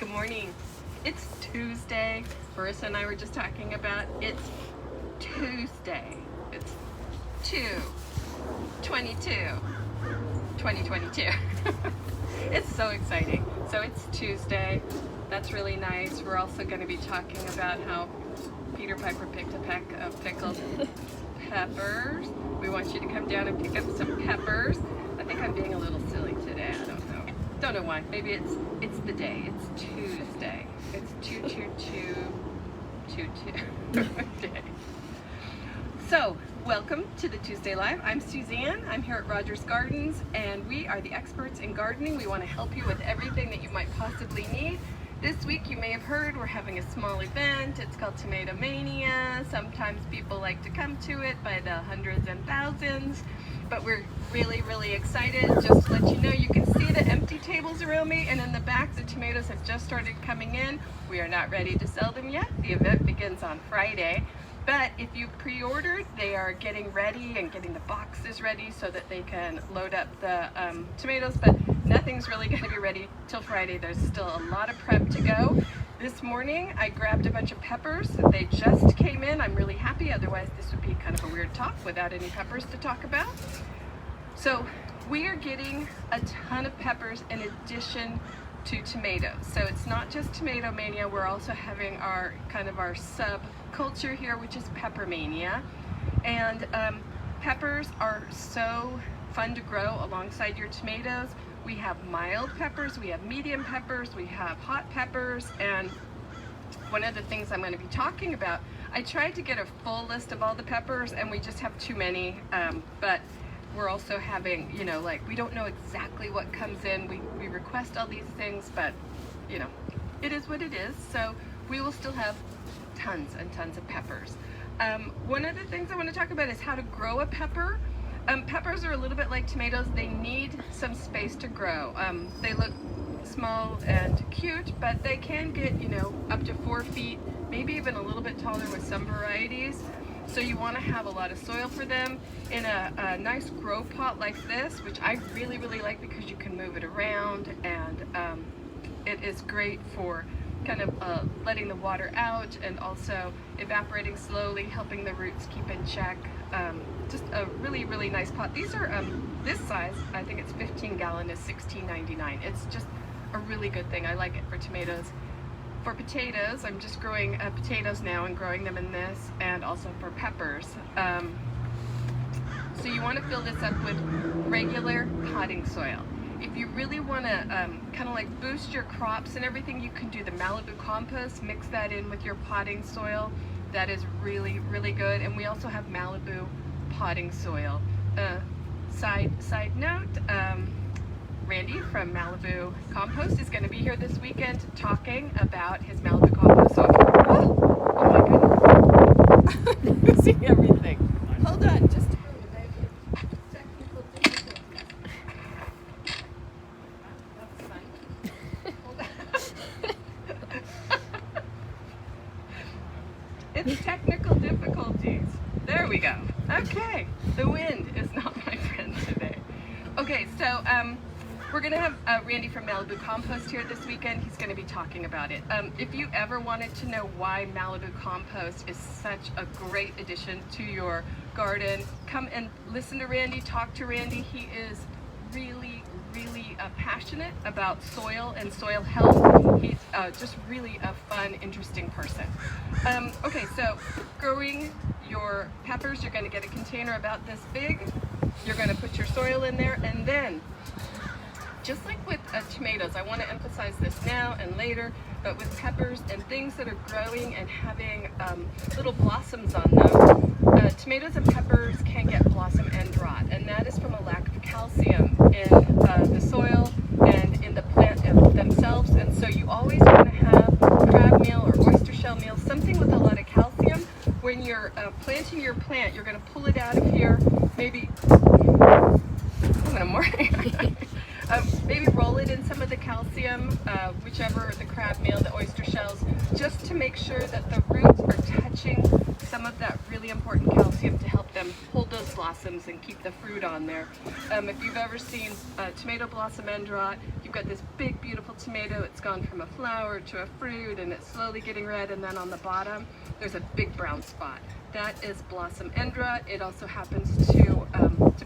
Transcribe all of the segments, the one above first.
Good morning. It's Tuesday. Marissa and I were just talking about it's Tuesday. It's 2022. It's so exciting. So it's Tuesday. That's really nice. We're also going to be talking about how Peter Piper picked a peck of pickled peppers. We want you to come down and pick up some peppers. I think I'm being a little silly today. I don't know. Don't know why. Maybe it's the day. It's Tuesday. It's 22222 day. So, welcome to the Tuesday Live. I'm Suzanne. I'm here at Rogers Gardens, and we are the experts in gardening. We want to help you with everything that you might possibly need. This week, you may have heard, we're having a small event. It's called Tomatomania. Sometimes people like to come to it by the hundreds and thousands, but we're really, really excited. Just to let you know, you can see the empty tables around me, and in the back, the tomatoes have just started coming in. We are not ready to sell them yet. The event begins on Friday. But if you pre-ordered, they are getting ready and getting the boxes ready so that they can load up the tomatoes, but nothing's really going to be ready till Friday. There's still a lot of prep to go. This morning, I grabbed a bunch of peppers. They just came in. I'm really happy. Otherwise, this would be kind of a weird talk without any peppers to talk about. So we are getting a ton of peppers in addition to tomatoes. So it's not just Tomatomania. We're also having our subculture here, which is Peppermania. And peppers are so fun to grow alongside your tomatoes. We have mild peppers, we have medium peppers, we have hot peppers, and one of the things I'm going to be talking about, I tried to get a full list of all the peppers and we just have too many, but we're also having, we don't know exactly what comes in. We request all these things, but it is what it is. So we will still have tons and tons of peppers. One of the things I want to talk about is how to grow a pepper. Peppers are a little bit like tomatoes. They need some space to grow. They look small and cute, but they can get, up to 4 feet, maybe even a little bit taller with some varieties. So you want to have a lot of soil for them in a nice grow pot like this, which I really, really like because you can move it around, and it is great for kind of letting the water out and also evaporating slowly, helping the roots keep in check. Just a really, really nice pot. These are this size. I think it's 15 gallon is $16.99. It's just a really good thing. I like it for tomatoes. For potatoes, I'm just growing potatoes now and growing them in this, and also for peppers. So you want to fill this up with regular potting soil. If you really want to kind of like boost your crops and everything, you can do the Malibu compost, mix that in with your potting soil. That is really, really good. And we also have Malibu potting soil. Side note, Randy from Malibu Compost is going to be here this weekend talking about his Malibu compost. So, oh my goodness, I'm losing everything. Hold on, just a moment. I have technical difficulties. That's fun. Hold on. It's technical difficulties. There we go. Okay, the wind is not my friend today. Okay, so we're going to have Randy from Malibu Compost here this weekend. He's going to be talking about it. If you ever wanted to know why Malibu Compost is such a great addition to your garden, come and listen to Randy, talk to Randy. He is really, really passionate about soil and soil health. He's just really a fun, interesting person. Okay, so growing your peppers, you're going to get a container about this big. You're going to put your soil in there, and then just like with tomatoes, I want to emphasize this now and later, but with peppers and things that are growing and having little blossoms on them, tomatoes and peppers can get blossom end rot, and that is from a lack of calcium in the soil and in the plant themselves. And so you always want to have crab meal or oyster shell meal, something with a lot of calcium. When you're planting your plant, you're going to pull it out of here, maybe maybe roll it in some of the calcium, whichever, the crab meal, the oyster shells, just to make sure that the roots are touching some of that really important calcium to help them hold those blossoms and keep the fruit on there. If you've ever seen tomato blossom end rot, you've got this big beautiful tomato. It's gone from a flower to a fruit and it's slowly getting red, and then on the bottom there's a big brown spot. That is blossom end rot. It also happens to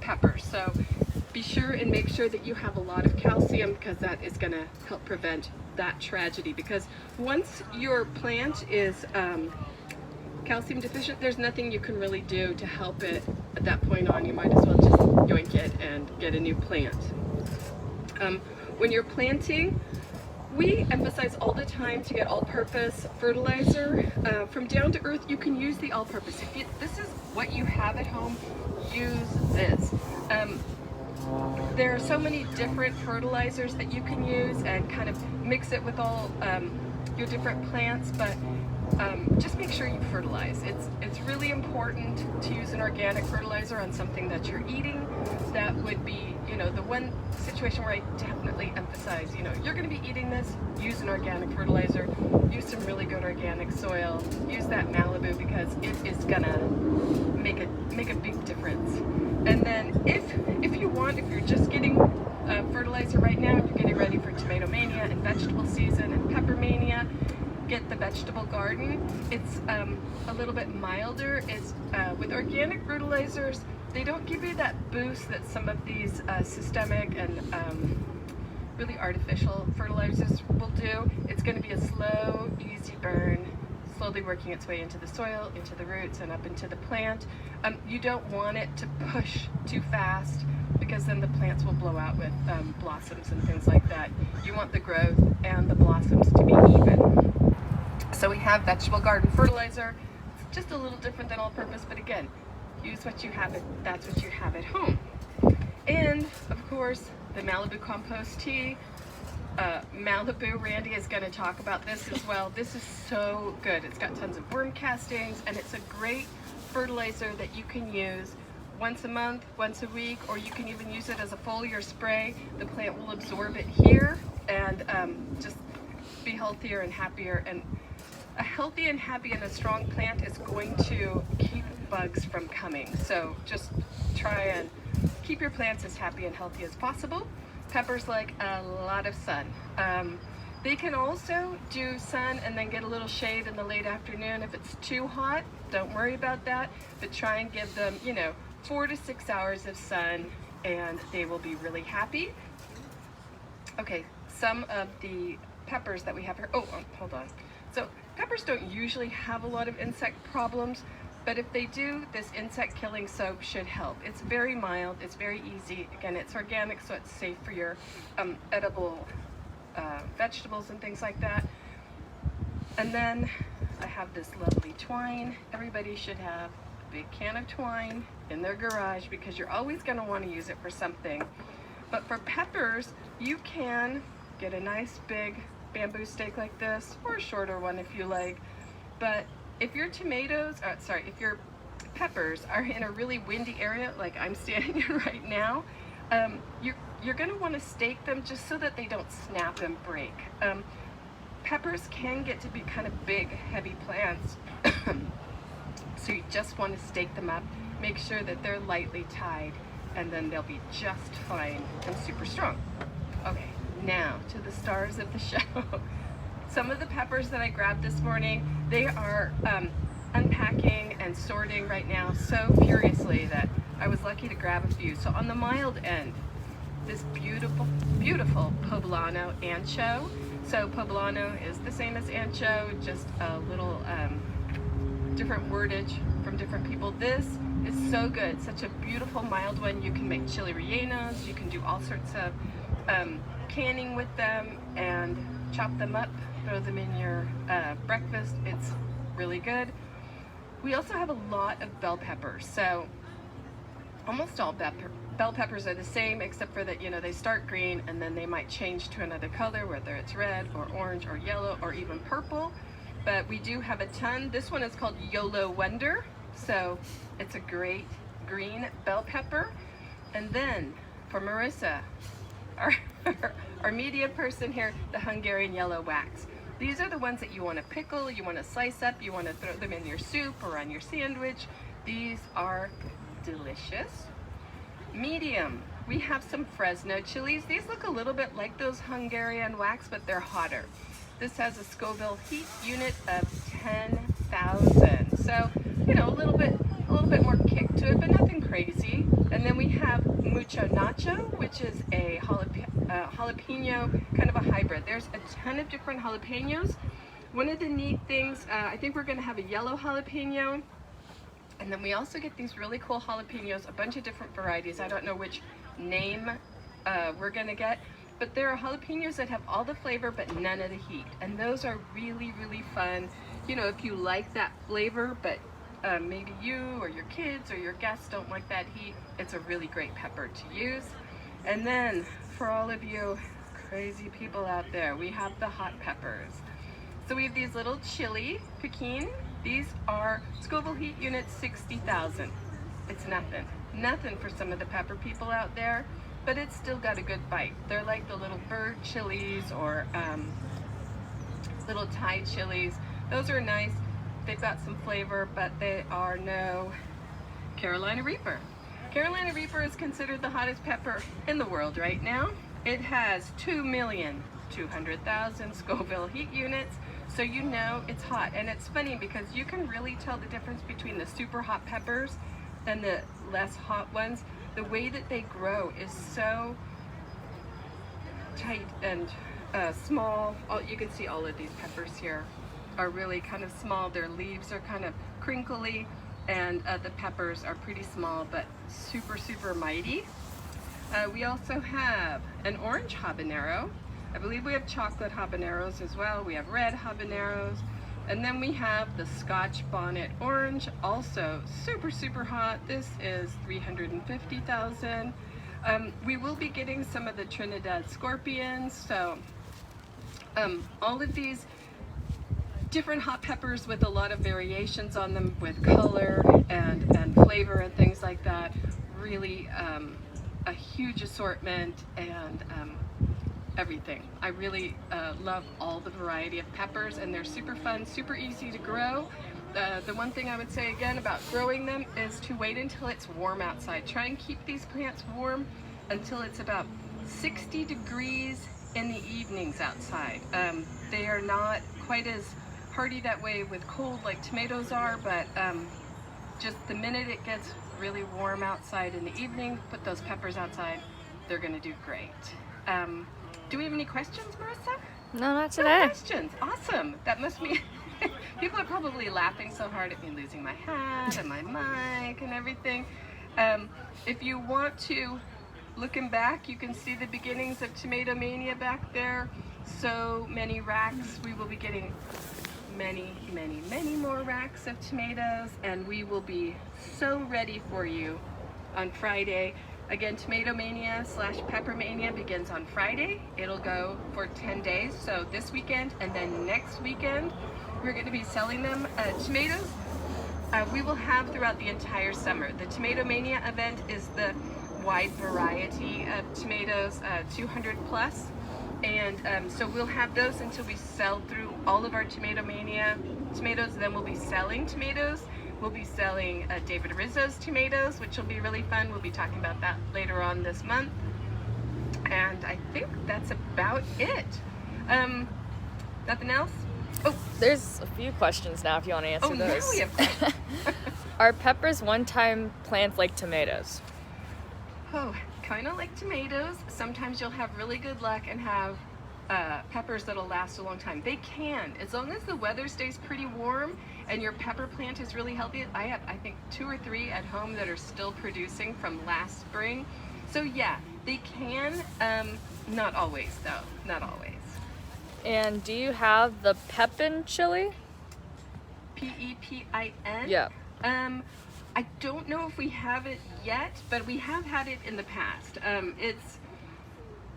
peppers. So be sure and make sure that you have a lot of calcium, because that is going to help prevent that tragedy. Because once your plant is calcium deficient, there's nothing you can really do to help it at that point on. You might as well just yoink it and get a new plant. When you're planting, we emphasize all the time to get all-purpose fertilizer. From Down to Earth, you can use the all-purpose. If this is what you have at home, use this. There are so many different fertilizers that you can use and kind of mix it with all your different plants, but just make sure you fertilize. It's really important to use an organic fertilizer on something that you're eating. That would be, the one situation where I definitely emphasize, you're going to be eating this, use an organic fertilizer, use some really good organic soil, use that Malibu, because it is going to make a big difference. And then if you want, if you're just getting fertilizer right now, you're getting ready for Tomatomania and vegetable season and Peppermania, get the vegetable garden. It's a little bit milder. It's with organic fertilizers, they don't give you that boost that some of these systemic and really artificial fertilizers will do. It's going to be a slow, easy burn, slowly working its way into the soil, into the roots, and up into the plant. You don't want it to push too fast, because then the plants will blow out with blossoms and things like that. You want the growth and the blossoms to be even. So we have vegetable garden fertilizer. It's just a little different than all-purpose, but again, use what you have, that's what you have at home. And of course, the Malibu compost tea. Malibu, Randy is going to talk about this as well. This is so good. It's got tons of worm castings, and it's a great fertilizer that you can use once a month, once a week, or you can even use it as a foliar spray. The plant will absorb it here and just be healthier and happier. And a healthy and happy and a strong plant is going to keep bugs from coming. So just try and keep your plants as happy and healthy as possible. Peppers like a lot of sun. They can also do sun and then get a little shade in the late afternoon. If it's too hot, don't worry about that, but try and give them, 4 to 6 hours of sun, and they will be really happy. Okay, some of the peppers that we have here, hold on. So peppers don't usually have a lot of insect problems, but if they do, this insect killing soap should help. It's very mild, it's very easy. Again, it's organic, so it's safe for your edible vegetables and things like that. And then I have this lovely twine. Everybody should have a big can of twine in their garage, because you're always going to want to use it for something. But for peppers, you can get a nice big bamboo stake like this, or a shorter one if you like. But if your if your peppers are in a really windy area like I'm standing in right now, you're going to want to stake them just so that they don't snap and break. Peppers can get to be kind of big, heavy plants, so you just want to stake them up, make sure that they're lightly tied, and then they'll be just fine and super strong. Okay, now to the stars of the show. Some of the peppers that I grabbed this morning, they are unpacking and sorting right now so furiously that I was lucky to grab a few. So on the mild end, this beautiful, beautiful poblano ancho. So poblano is the same as ancho, just a little different wordage from different people. This is so good, such a beautiful mild one. You can make chili rellenos, you can do all sorts of canning with them and chop them up, throw them in your breakfast. It's really good. We also have a lot of bell peppers. So almost all bell peppers are the same, except for that, they start green and then they might change to another color, whether it's red or orange or yellow or even purple. But we do have a ton. This one is called YOLO Wonder. So it's a great green bell pepper. And then for Marissa, our media person here, the Hungarian yellow wax. These are the ones that you want to pickle, you want to slice up, you want to throw them in your soup or on your sandwich. These are delicious. Medium, we have some Fresno chilies. These look a little bit like those Hungarian wax, but they're hotter. This has a Scoville heat unit of 10,000. So, you know, a little bit more kick to it, but nothing crazy. And then we have Mucho Nacho, which is a jalapeno, kind of a hybrid. There's a ton of different jalapenos. One of the neat things, I think we're going to have a yellow jalapeno. And then we also get these really cool jalapenos, a bunch of different varieties. I don't know which name we're going to get, but there are jalapenos that have all the flavor but none of the heat. And those are really, really fun. You know, if you like that flavor, but maybe you or your kids or your guests don't like that heat, it's a really great pepper to use. And then for all of you crazy people out there, we have the hot peppers. So we have these little chili piquin. These are Scoville heat unit 60,000. It's nothing for some of the pepper people out there, but it's still got a good bite. They're like the little bird chilies or little Thai chilies. Those are nice. They've got some flavor, but they are no Carolina Reaper. Carolina Reaper is considered the hottest pepper in the world right now. It has 2,200,000 Scoville heat units, so you know it's hot. And it's funny because you can really tell the difference between the super hot peppers and the less hot ones. The way that they grow is so tight and small. You can see all of these peppers here are really kind of small. Their leaves are kind of crinkly, and the peppers are pretty small but super, super mighty. We also have an orange habanero. I believe we have chocolate habaneros as well. We have red habaneros. And then we have the Scotch bonnet orange, also super, super hot. This is 350,000. We will be getting some of the Trinidad scorpions. So all of these different hot peppers with a lot of variations on them with color and flavor and things like that. Really a huge assortment and everything. I really love all the variety of peppers, and they're super fun, super easy to grow. The one thing I would say again about growing them is to wait until it's warm outside. Try and keep these plants warm until it's about 60 degrees in the evenings outside. They are not quite as hardy that way with cold like tomatoes are, but just the minute it gets really warm outside in the evening, put those peppers outside, they're gonna do great. Do we have any questions, Marissa? No, not today. No questions. Awesome. That must mean people are probably laughing so hard at me losing my hat and my mic and everything. If you want to, looking back, you can see the beginnings of Tomatomania back there. So many racks. We will be getting many, many, many more racks of tomatoes, and we will be so ready for you on Friday. Again, Tomatomania / Peppermania begins on Friday. It'll go for 10 days, so this weekend and then next weekend we're going to be selling them. Tomatoes we will have throughout the entire summer. The Tomatomania event is the wide variety of tomatoes, 200 plus, and so we'll have those until we sell through all of our Tomatomania tomatoes. Then we'll be selling tomatoes. We'll be selling David Rizzo's tomatoes, which will be really fun. We'll be talking about that later on this month. And I think that's about it. Nothing else? Oh, There's a few questions now if you want to answer those. Now we have questions. Are peppers one-time plants like tomatoes? Oh, kind of like tomatoes. Sometimes you'll have really good luck and have peppers that'll last a long time. They can, as long as the weather stays pretty warm and your pepper plant is really healthy. I have, I think, 2 or 3 at home that are still producing from last spring. So yeah, they can, not always though, not always. And do you have the Pepin chili? P-E-P-I-N? Yeah. I don't know if we have it yet, but we have had it in the past.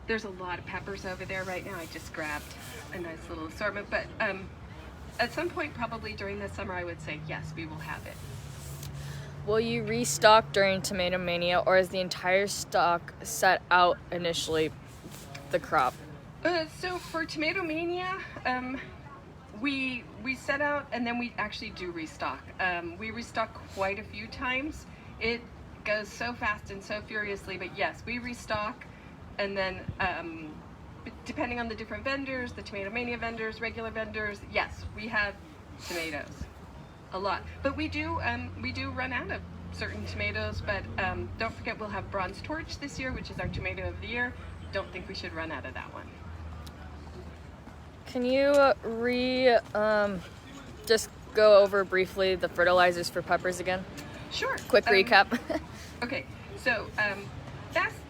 There's a lot of peppers over there right now. I just grabbed a nice little assortment, but at some point, probably during the summer, I would say yes, we will have it. Will you restock during Tomatomania, or is the entire stock set out initially the crop? So for Tomatomania, we set out and then we actually do restock. We restock quite a few times. It goes so fast and so furiously, but yes, we restock, and then depending on the different vendors, the Tomatomania vendors, regular vendors, yes, we have tomatoes, a lot. But we do run out of certain tomatoes, but don't forget we'll have Bronze Torch this year, which is our tomato of the year. Don't think we should run out of that one. Can you just go over briefly the fertilizers for peppers again? Sure. Quick recap. Okay, so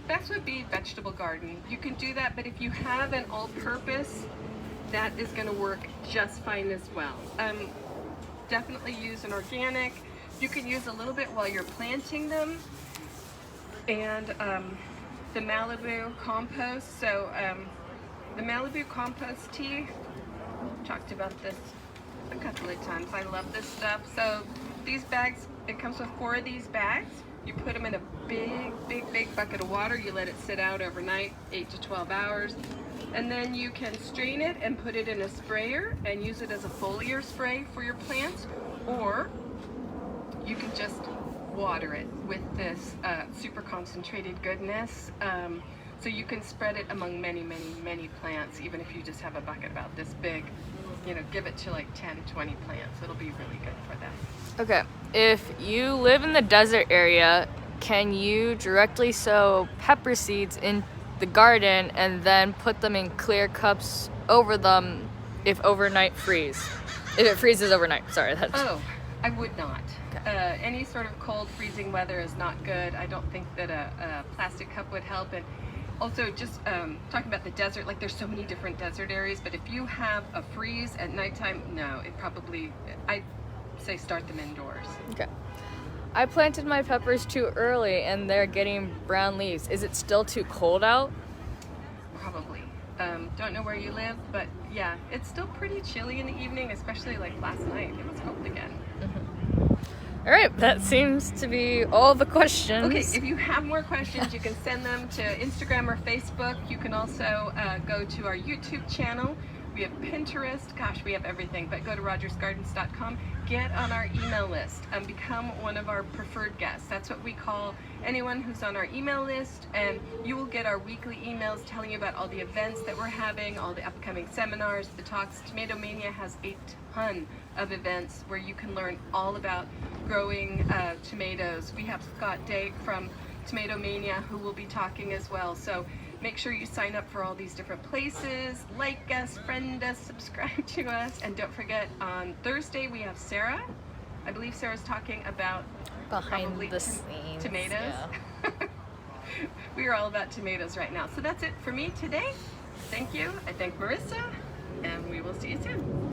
best would be vegetable garden. You can do that, but if you have an all-purpose, that is going to work just fine as well. Definitely use an organic. You can use a little bit while you're planting them, and the Malibu compost. So the Malibu compost tea, talked about this a couple of times. I love this stuff. So these bags, it comes with 4 of these bags. You put them in a big bucket of water. You let it sit out overnight, 8 to 12 hours. And then you can strain it and put it in a sprayer and use it as a foliar spray for your plants, or you can just water it with this super concentrated goodness. So you can spread it among many plants, even if you just have a bucket about this big. You know, give it to like 10, 20 plants. It'll be really good for them. Okay, if you live in the desert area, can you directly sow pepper seeds in the garden and then put them in clear cups over them if it freezes overnight? Sorry, that's... Oh, I would not. Okay. Any sort of cold, freezing weather is not good. I don't think that a plastic cup would help. And also, just talking about the desert, like there's so many different desert areas, but if you have a freeze at nighttime, no, I'd say start them indoors. Okay. I planted my peppers too early and they're getting brown leaves. Is it still too cold out? Probably. Don't know where you live, but yeah, it's still pretty chilly in the evening, especially like last night. It was cold again. All right, that seems to be all the questions. Okay, if you have more questions, you can send them to Instagram or Facebook. You can also go to our YouTube channel. We have Pinterest. Gosh, we have everything. But go to rogersgardens.com. Get on our email list and become one of our preferred guests. That's what we call anyone who's on our email list, and you will get our weekly emails telling you about all the events that we're having, all the upcoming seminars, the talks. Tomatomania has a ton of events where you can learn all about growing tomatoes. We have Scott Dake from Tomatomania who will be talking as well. So make sure you sign up for all these different places, like us, friend us, subscribe to us, and don't forget on Thursday we have Sarah. I believe Sarah's talking about behind the scenes tomatoes. Yeah. We are all about tomatoes right now. So that's it for me today. Thank you. I thank Marissa, and we will see you soon.